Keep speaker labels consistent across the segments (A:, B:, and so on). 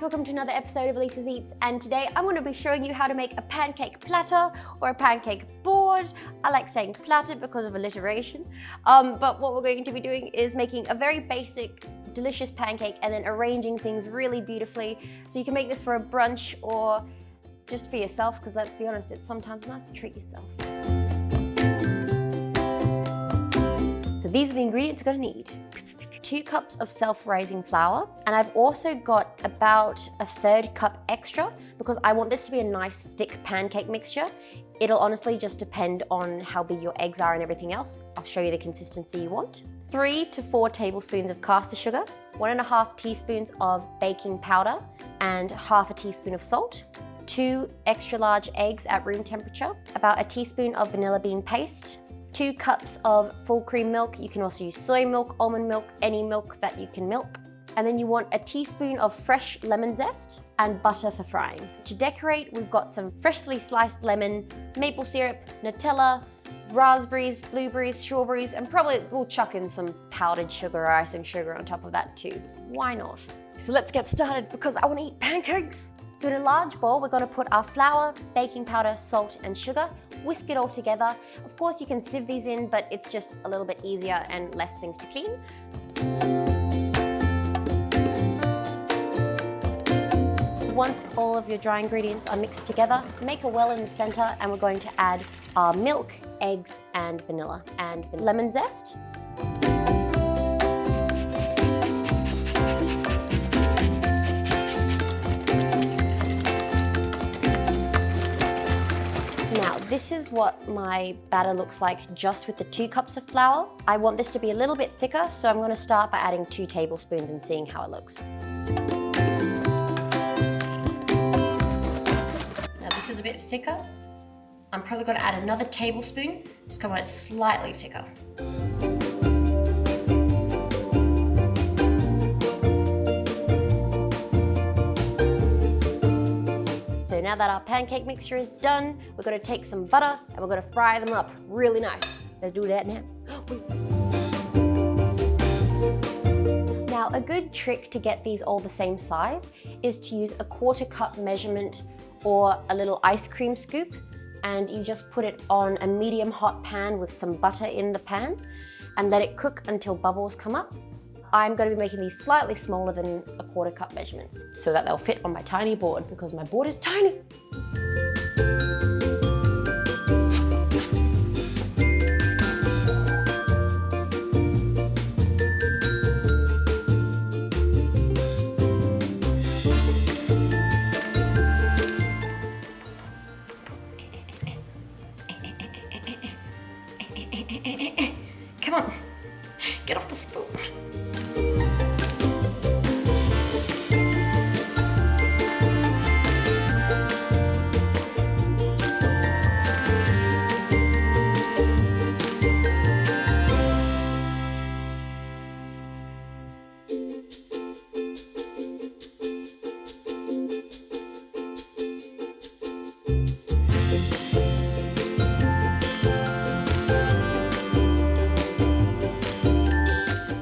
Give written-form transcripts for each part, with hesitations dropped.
A: welcome to another episode of Elise's Eats, and today I'm going to be showing you how to make a pancake platter or a pancake board. I like saying platter because of alliteration, but what we're going to be doing is making a very basic, delicious pancake and then arranging things really beautifully. So you can make this for a brunch or just for yourself, because let's be honest, it's sometimes nice to treat yourself. So these are the ingredients you're going to need. 2 cups of self-raising flour, and I've also got about a 1/3 cup extra because I want this to be a nice thick pancake mixture. It'll honestly just depend on how big your eggs are and everything else. I'll show you the consistency you want. 3 to 4 tablespoons of caster sugar, 1.5 teaspoons of baking powder, and 1/2 teaspoon of salt. 2 extra large eggs at room temperature, about a teaspoon of vanilla bean paste, 2 cups of full cream milk. You can also use soy milk, almond milk, any milk that you can milk. And then you want a teaspoon of fresh lemon zest and butter for frying. To decorate, we've got some freshly sliced lemon, maple syrup, Nutella, raspberries, blueberries, strawberries, and probably we'll chuck in some powdered sugar or icing sugar on top of that too. Why not? So let's get started because I want to eat pancakes. So in a large bowl, we're going to put our flour, baking powder, salt, and sugar. Whisk it all together. Of course, you can sieve these in, but it's just a little bit easier and less things to clean. Once all of your dry ingredients are mixed together, make a well in the center, and we're going to add our milk, eggs, and vanilla, and lemon zest. This is what my batter looks like just with the 2 cups of flour. I want this to be a little bit thicker, so I'm going to start by adding 2 tablespoons and seeing how it looks. Now this is a bit thicker. I'm probably going to add another tablespoon, just because it's slightly thicker. So now that our pancake mixture is done, we're going to take some butter and we're going to fry them up really nice. Let's do that now. Now, a good trick to get these all the same size is to use a 1/4 cup measurement or a little ice cream scoop, and you just put it on a medium hot pan with some butter in the pan and let it cook until bubbles come up. I'm going to be making these slightly smaller than a 1/4 cup measurements so that they'll fit on my tiny board because my board is tiny. Come on, get off the spoon.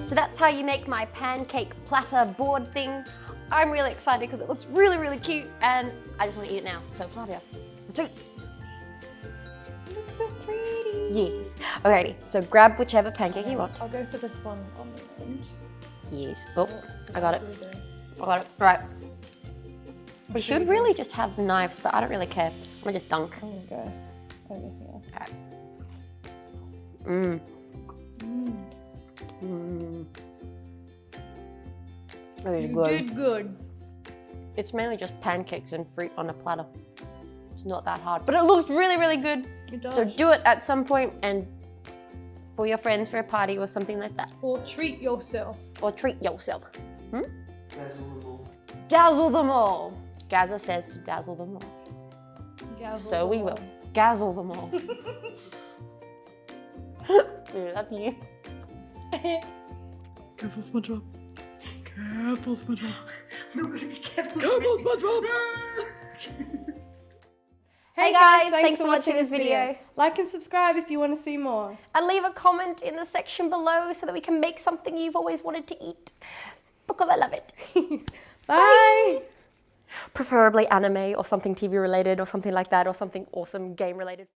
A: So that's how you make my pancake platter board thing. I'm really excited because it looks really, really cute and I just want to eat it now. So Flavia, let's do it.
B: It looks so pretty.
A: Yes. Alrighty, so grab whichever pancake you want.
B: I'll go for this one on the end.
A: Yes. Oh, I got it. I got it. Right. We should really just have knives, but I don't really care. I'm gonna just dunk.
B: I'm gonna go over here.
A: Okay. Mmm. That is good.
B: You did good.
A: It's mainly just pancakes and fruit on a platter. It's not that hard, but it looks really, really good.
B: It does.
A: So do it at some point and for your friends for a party or something like that.
B: Or treat yourself.
A: Or treat yourself.
C: Dazzle them all.
A: Dazzle them all. Gaza says to dazzle them all.
B: Gazzle
A: So we
B: them
A: will.
B: all.
A: Gazzle them all. Dude, love you.
C: Careful, SpongeBob. Careful, SpongeBob.
B: I'm gonna be careful.
C: Careful, SpongeBob.
A: Hey guys, thanks for watching this video.
B: Like and subscribe if you want to see more.
A: And leave a comment in the section below so that we can make something you've always wanted to eat. Because I love it.
B: Bye.
A: preferably anime or something TV related or something like that or something awesome game related.